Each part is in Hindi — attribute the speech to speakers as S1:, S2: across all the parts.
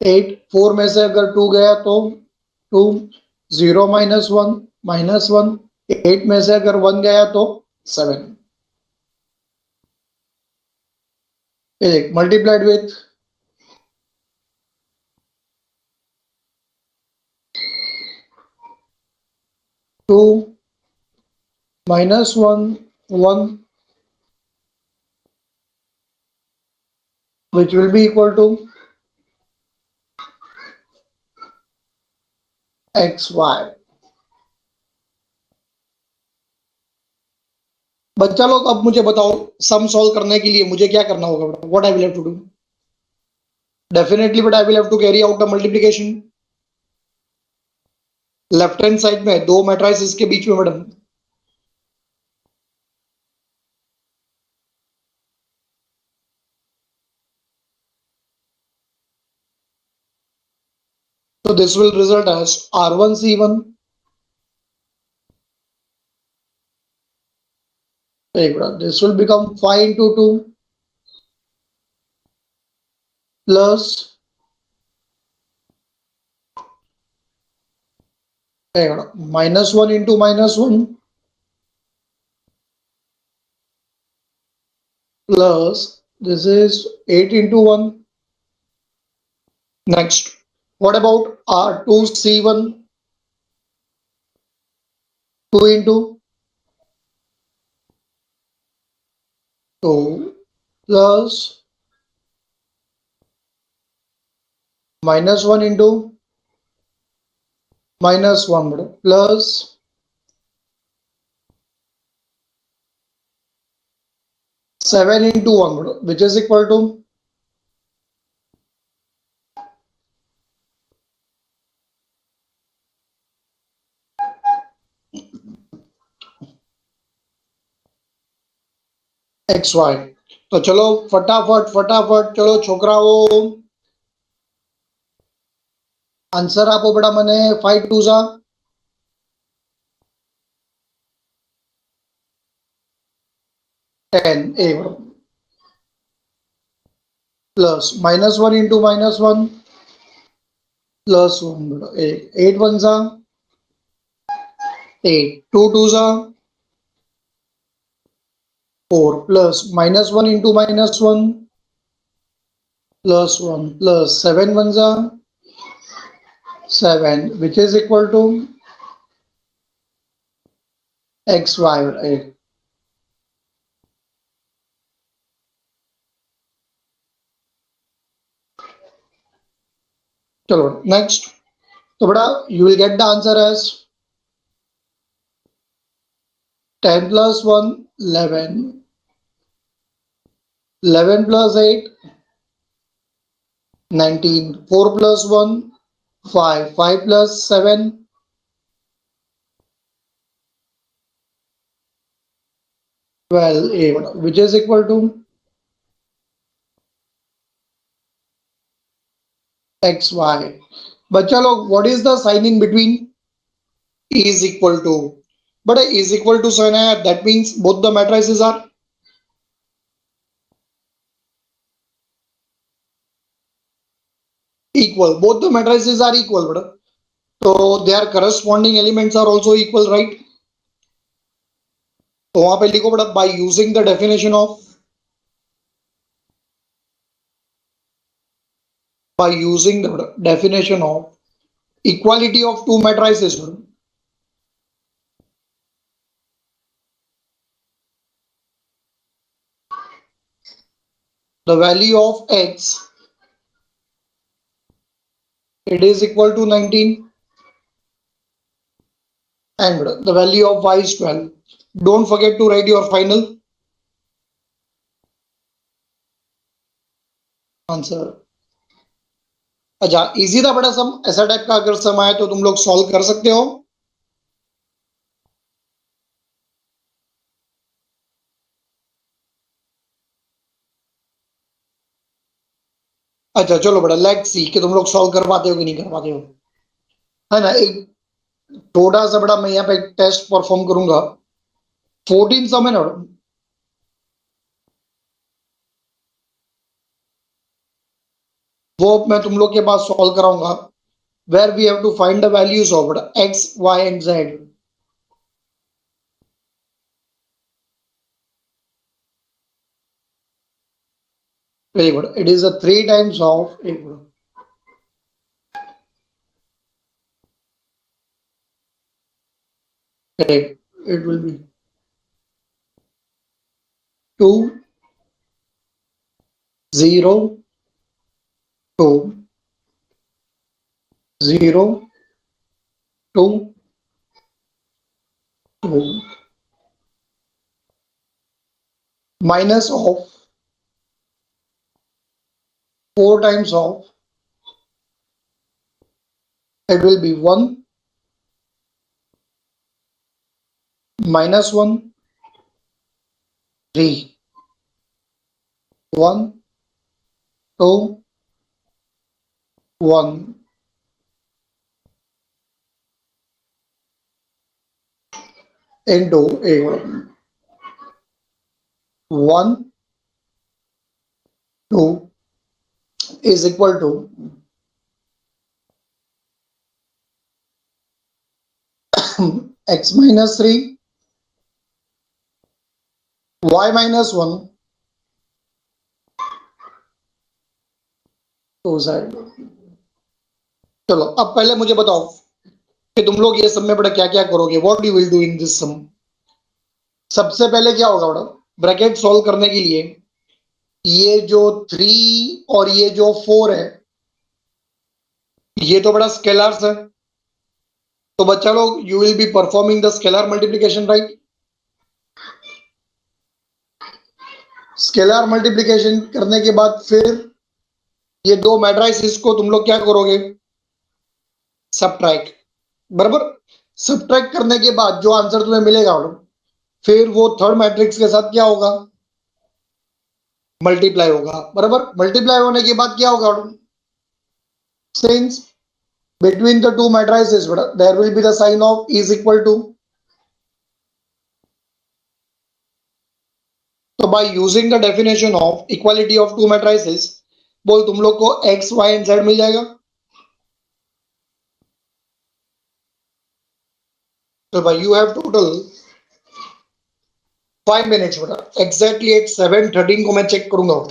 S1: 8 4 में से अगर 2 गया तो 2, 0 -1 8 में से अगर 1 गया तो 7, multiplied with 2 -1 1, which will be equal to xy. बच्चा लोग अब मुझे बताओ, सम सॉल्व करने के लिए मुझे क्या करना होगा बेटा? What I will have to do? Definitely but I will have to carry out the multiplication. Left hand side में दो मैट्रिसेस के बीच में madam, so this will result as r1 c1, this will become 5 into 2 plus -1 into -1 plus this is 8 into 1. Next, what about r2 c1? 2 into 2 plus -1 into -1 plus 7 into 1, which is equal to xy. तो चलो फटाफट फटाफट चलो छोकराओ आंसर आपो बेटा मने 5 2 जा 10 a प्लस -1 into -1 plus 1 8 1 जा 8 2 2 जा 4 plus -1 into -1 plus 1 plus 7 1 जा 7, which is equal to xy. चलो नेक्स्ट, तो बेटा you will get the answer as 10 plus 1 11, 11 plus 8 19, 4 plus 1 5, 5 plus 7 12 a, which is equal to xy. बच्चा लोग what is the sign in between? Is equal to, but is equal to sign है, that means both the matrices are equal, both the matrices are equal बेटा, so their corresponding elements are also equal, right? तो वहां पे लिखो बेटा by using the definition of, by using the definition of equality of two matrices, the value of x, it is equal to 19 and the value of y is 12. Don't forget to write your final answer. अच्छा इजी था बड़ा सम, ऐसा टाइप का अगर सम आए तो तुम लोग सॉल्व कर सकते हो। अच्छा चलो बड़ा लेट्स सी कि तुम लोग सॉल्व कर पाते हो कि नहीं कर पाते हो, है ना। एक थोड़ा सा बड़ा मैं यहाँ पे एक टेस्ट परफॉर्म करूंगा। 14 सम है ना, वो मैं तुम लोग के पास सॉल्व कराऊंगा, where we have to find the values of x, y and z. Very good. It is a 3 times of, correct. It will be 2, 0, 2, 0, 2, 2, minus of 4 times of, it will be 1, minus 1, 3, 1, 2, 1, into a 1, 2 is equal to x minus 3, y minus 1, 2 z. चलो अब पहले मुझे बताओ कि तुम लोग ये सब में बड़ा क्या क्या करोगे, what you will do in this sum. सबसे पहले क्या होगा बड़ा, ब्रैकेट सॉल्व करने के लिए ये जो 3 और ये जो 4 है, ये तो बड़ा स्केलर्स है, तो बच्चा लोग you will be performing the scalar multiplication, right. Scalar multiplication करने के बाद फिर ये दो मैट्रिसेस को तुम लोग क्या करोगे, सबट्रैक्ट, बराबर। सबट्रैक्ट करने के बाद जो आंसर तुम्हें मिलेगा फिर वो थर्ड मैट्रिक्स के साथ क्या होगा, मल्टीप्लाई होगा, बराबर। मल्टीप्लाई होने के बाद क्या होगा, since between the two matrices there will be the sign of is equal to, तो by using the definition of equality of two matrices बोल तुम लोग को x y and z मिल जाएगा। तो भाई you have total 5 minutes बेटा, exactly at 7:13 को मैं चेक करूंगा।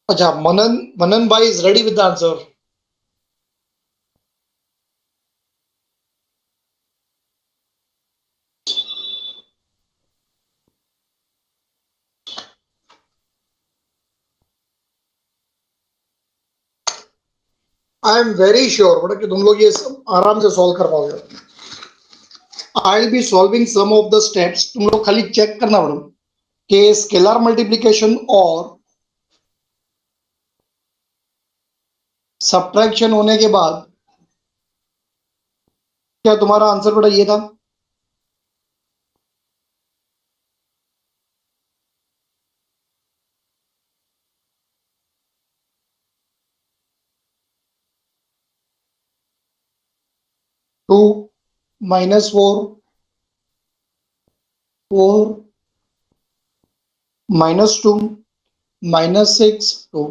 S1: अच्छा, मनन भाई is ready with the answer. I am very sure बेटा कि तुम लोग ये सब आराम से सॉल्व कर पाओगे। I will be solving some of the steps, तुम लोग खाली चेक करना बेटा कि स्केलर मल्टीप्लिकेशन और सब्ट्रैक्शन होने के बाद क्या तुम्हारा आंसर बेटा ये था। Two minus 4, 4 minus 2 minus 6, 2।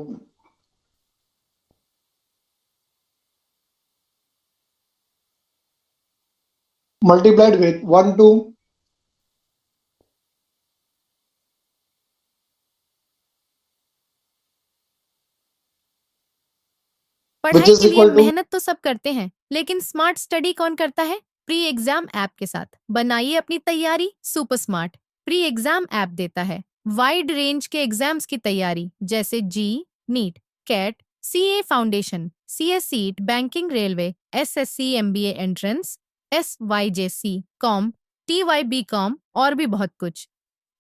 S1: multiplied with 1 2 which
S2: पढ़ाई
S1: is
S2: के लिए
S1: equal to
S2: मेहनत तो सब करते हैं, लेकिन स्मार्ट स्टडी कौन करता है? प्री एग्जाम ऐप के साथ बनाइए अपनी तैयारी super smart. Pre exam app देता है वाइड रेंज के एग्जाम्स की तैयारी, जैसे JEE, NEET, CAT, CA foundation, CS seat, banking, railway, SSC, MBA entrance, SYJC, com, TYB com और भी बहुत कुछ।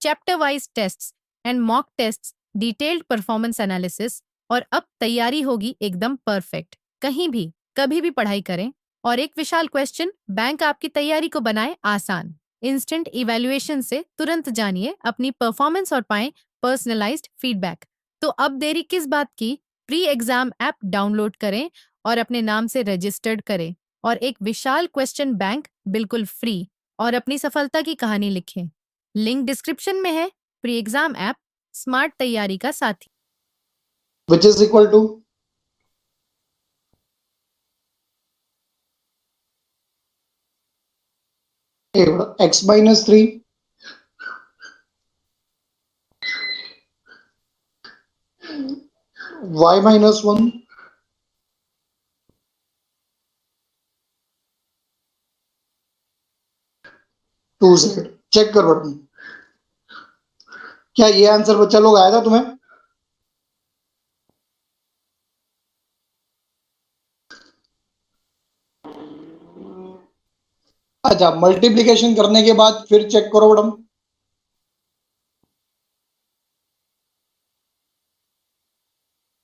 S2: Chapter wise tests and mock tests, detailed performance analysis, और अब तैयारी होगी एकदम परफेक्ट। कहीं भी कभी भी पढ़ाई करें। और एक विशाल क्वेश्चन बैंक आपकी तैयारी को बनाए आसान। इंस्टेंट इवैल्यूएशन से तुरंत जानिए अपनी परफॉर्मेंस और पाएं पर्सनलाइज्ड फीडबैक। तो अब देरी किस बात की? प्री एग्जाम ऐप डाउनलोड करें और अपने नाम से रजिस्टर्ड करें और एक विशाल क्वेश्चन बैंक बिल्कुल फ्री और अपनी सफलता की कहानी लिखें। लिंक डिस्क्रिप्शन में है। प्री एग्जाम ऐप स्मार्ट तैयारी का साथी।
S1: which is equal to x minus 3 y minus 1 2z। Check कर बटन। क्या ये आंसर बच्चा लोग आया था तुम्हें? अच्छा, मल्टीप्लीकेशन करने के बाद फिर चेक करो मैडम।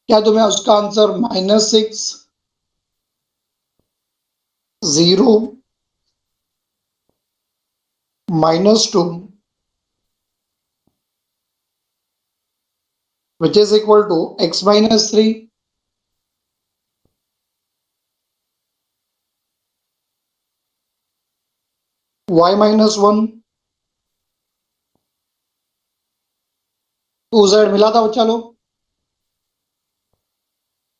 S1: क्या तुम्हें उसका answer -6 0 -2 which is equal to x minus 3 y minus 1 2z मिला था बच्चा लोग?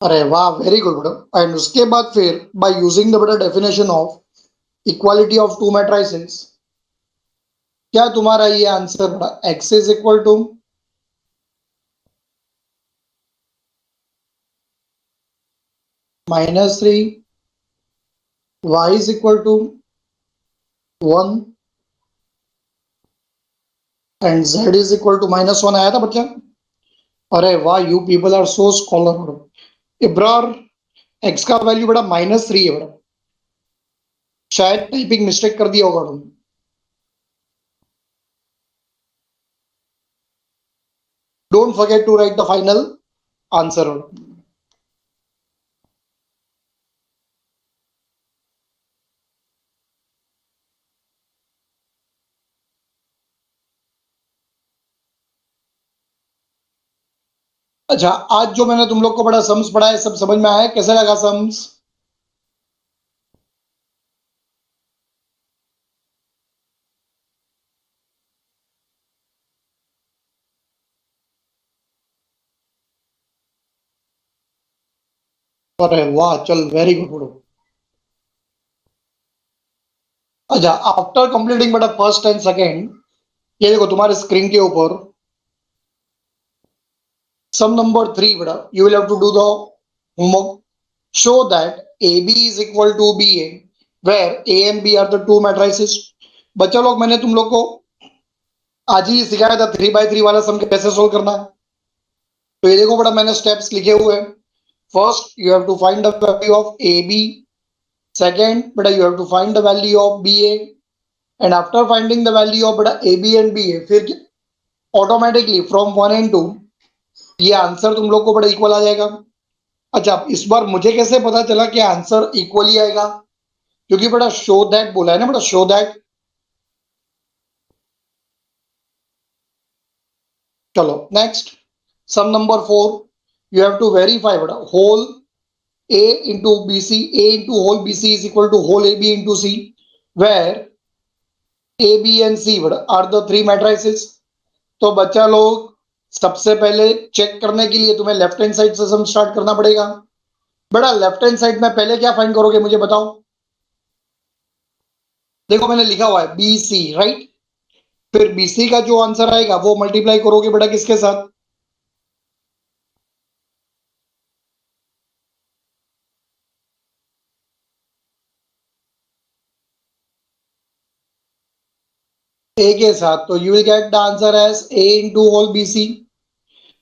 S1: अरे वाह, वेरी गुड मैडम। एंड उसके बाद फिर बाय यूजिंग द बेटा definition of equality of two matrices, क्या तुम्हारा ये आंसर बेटा x is equal to -3 y is equal to 1 and z is equal to -1 आया था बच्चा? अरे वाह, you people are so scholar madam. Ibrar x का वैल्यू बेटा -3 है बेटा, शायद टाइपिंग मिस्टेक कर दिया होगा तुमने। Don't forget to write the final answer. अच्छा, आज जो मैंने तुम लोग को बड़ा सम्स पढ़ाया सब समझ में आया? कैसे लगा सम्स? अरे वाह, चल वेरी गुड। अच्छा, आफ्टर कंप्लीटिंग बेटा फर्स्ट एंड सेकेंड, ये देखो तुम्हारे स्क्रीन के ऊपर सम नंबर 3 बेटा, you will have to do the homework. Show that AB is equal to BA where A and B are the two matrices। बच्चा लोग, मैंने तुम लोग को आज ही सिखाया था 3 by 3 वाला सम कैसे सोल्व करना है। तो ये देखो बेटा, मैंने स्टेप्स लिखे हुए हैं। First you have to find the value of AB, second बेटा you have to find the value of BA, and after finding the value of बेटा AB एंड BA, फिर ऑटोमेटिकली फ्रॉम 1 and 2 ये आंसर तुम लोग को बड़ा इक्वल आ जाएगा। अच्छा, इस बार मुझे कैसे पता चला कि आंसर इक्वल ही आएगा? क्योंकि बड़ा शो दैट बोला है ना बड़ा, शो दैट। चलो next, sum number 4, you have to verify बड़ा whole A into BC, A into whole BC is equal to whole AB into C, where A, B and C are the three matrices। तो बच्चा लोग, सबसे पहले चेक करने के लिए तुम्हें लेफ्ट हैंड साइड से सम स्टार्ट करना पड़ेगा। बड़ा लेफ्ट हैंड साइड में पहले क्या फाइंड करोगे मुझे बताओ? देखो मैंने लिखा हुआ है बी सी, राइट। फिर बी सी का जो आंसर आएगा वो मल्टीप्लाई करोगे बेटा किसके साथ? ए के साथ। तो you will get the answer as A into whole B C.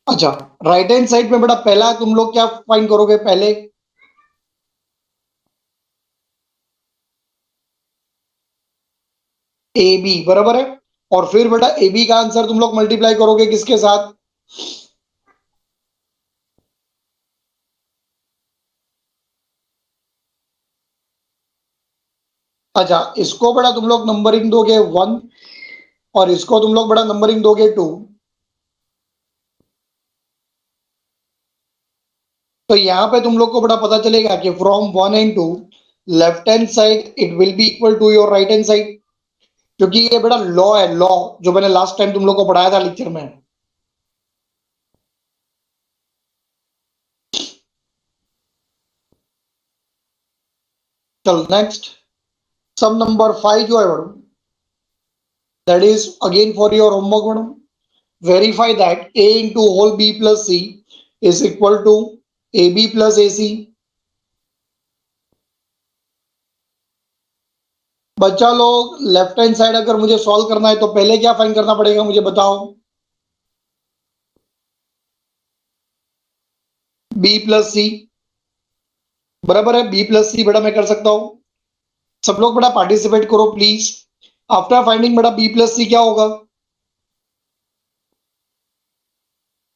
S1: अच्छा, राइट हैंड साइड में बेटा पहला तुम लोग क्या फाइंड करोगे पहले? ए बी, बराबर है। और फिर बेटा ए बी का आंसर तुम लोग मल्टीप्लाई करोगे किसके साथ? अच्छा, इसको बड़ा तुम लोग नंबरिंग दोगे 1, और इसको तुम लोग बड़ा नंबरिंग दोगे 2। तो यहाँ पे तुम लोग को बड़ा पता चलेगा कि from 1 and 2 left hand side it will be equal to your right hand side, क्योंकि ये बड़ा लॉ है, लॉ जो मैंने लास्ट टाइम तुम लोग को पढ़ाया था लेक्चर में। चल नेक्स्ट, सम नंबर 5 जो है बड़ो, that is again for your homework बड़ो। verify that a into whole b plus c is equal to ab plus ac। बच्चा लोग लेफ्ट हैंड साइड अगर मुझे सॉल्व करना है तो पहले क्या फाइंड करना पड़ेगा मुझे बताओ? b प्लस सी, बराबर है। b प्लस सी बेटा मैं कर सकता हूं। सब लोग बेटा पार्टिसिपेट करो प्लीज। आफ्टर फाइंडिंग बेटा b प्लस सी क्या होगा?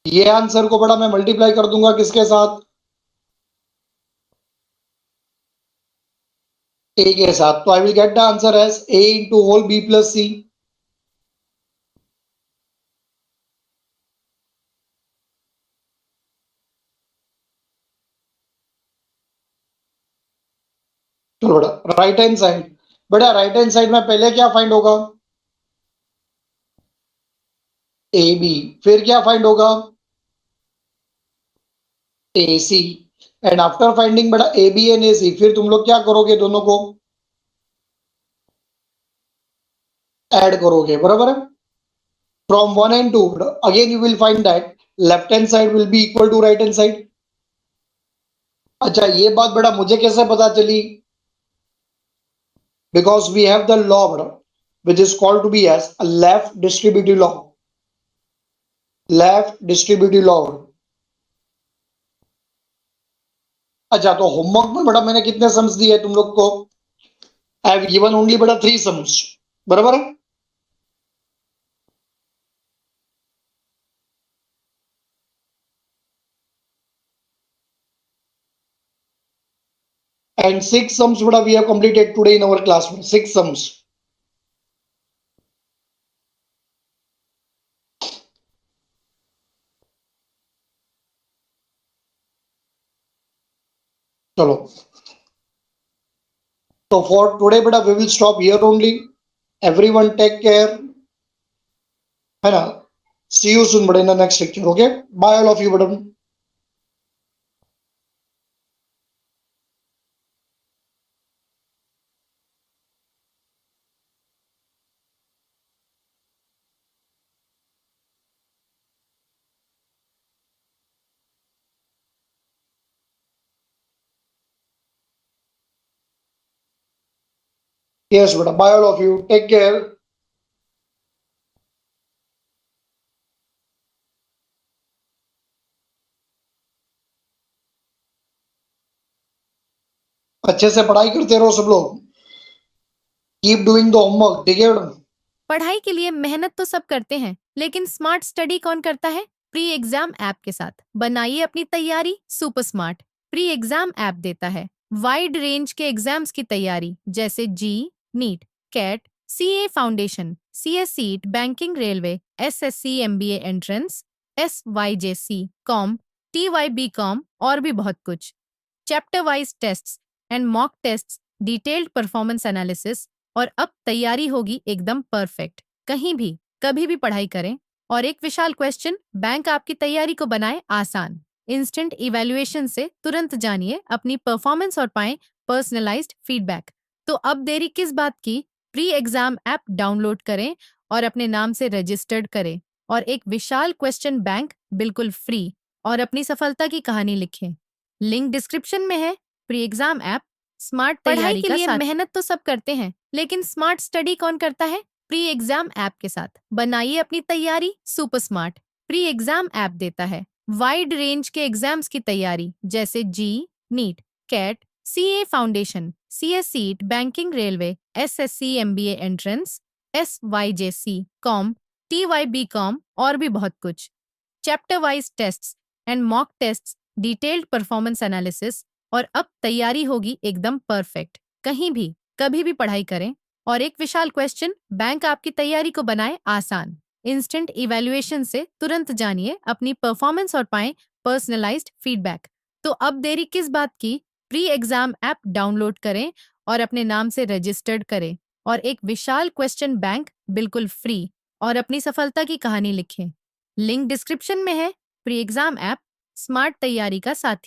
S1: ये आंसर को बड़ा मैं मल्टीप्लाई कर दूंगा किसके साथ? a के साथ। तो I will get the answer as a into whole b plus C. चलो बेटा राइट हैंड साइड, बेटा राइट हैंड साइड में पहले क्या फाइंड होगा? A B. फिर क्या फाइंड होगा? A C. And after finding बेटा ए बी एंड ए सी, फिर तुम लोग क्या करोगे? दोनों को ऐड करोगे, बराबर है। From 1 and 2 again you will find that left hand side will be equal to right hand side. अच्छा, ये बात बेटा मुझे कैसे पता चली? Because we have the law बेटा which is called to be as a left distributive law, left distributive law। अच्छा, तो होमवर्क में बड़ा मैंने कितने सम्स दिए तुम लोग को? आई हैव गिवन ओनली बड़ा 3 सम्स, बराबर है। and 6 sums would we have completed today in our class, 6 sums। चलो, तो for today beta we will stop here only। everyone take care, है ना। see you soon beta in the next lecture, okay? Bye all of you beta। yes beta, bye all of you, take care। अच्छे से पढ़ाई करते रहो सब लोग, कीप डूइंग द होमवर्क, ठीक है मैडम।
S2: पढ़ाई के लिए मेहनत तो सब करते हैं, लेकिन स्मार्ट स्टडी कौन करता है? प्री एग्जाम ऐप के साथ बनाइए अपनी तैयारी super smart. Pre exam app देता है वाइड रेंज के एग्जाम्स की तैयारी, जैसे JEE, NEET, CAT, CA foundation, CS seat, banking, railway, SSC, MBA entrance, SYJC, com, TYB com और भी बहुत कुछ। Chapter wise tests and mock tests, detailed performance analysis, और अब तैयारी होगी एकदम परफेक्ट। कहीं भी कभी भी पढ़ाई करें। और एक विशाल क्वेश्चन बैंक आपकी तैयारी को बनाए आसान। इंस्टेंट इवैल्यूएशन से तुरंत जानिए अपनी परफॉर्मेंस और पाएं पर्सनलाइज्ड फीडबैक। तो अब देरी किस बात की? प्री एग्जाम ऐप डाउनलोड करें और अपने नाम से रजिस्टर्ड करें और एक विशाल क्वेश्चन बैंक बिल्कुल फ्री और अपनी सफलता की कहानी लिखें। लिंक डिस्क्रिप्शन में है। प्री एग्जाम ऐप स्मार्ट पढ़ाई के लिए मेहनत तो सब करते हैं, लेकिन स्मार्ट स्टडी कौन करता है? प्री एग्जाम ऐप के साथ बनाइए अपनी तैयारी super smart. Pre exam app देता है वाइड रेंज के एग्जाम्स की तैयारी जैसे JEE, NEET, CAT, CA foundation, CS seat, banking, railway, SSC, MBA entrance, SYJC, com, TYB com और भी बहुत कुछ। Chapter wise tests and mock tests, detailed performance analysis और अब तैयारी होगी एकदम परफेक्ट। कहीं भी कभी भी पढ़ाई करें और एक विशाल क्वेश्चन बैंक आपकी तैयारी को बनाए आसान। इंस्टेंट इवैल्यूएशन से तुरंत जानिए अपनी परफॉर्मेंस और पाएं पर्सनलाइज्ड फीडबैक। तो अब देरी किस बात की? प्री एग्जाम ऐप डाउनलोड करें और अपने नाम से रजिस्टर्ड करें और एक विशाल क्वेश्चन बैंक बिल्कुल फ्री और अपनी सफलता की कहानी लिखें। लिंक डिस्क्रिप्शन में है। प्री एग्जाम ऐप स्मार्ट तैयारी का साथी।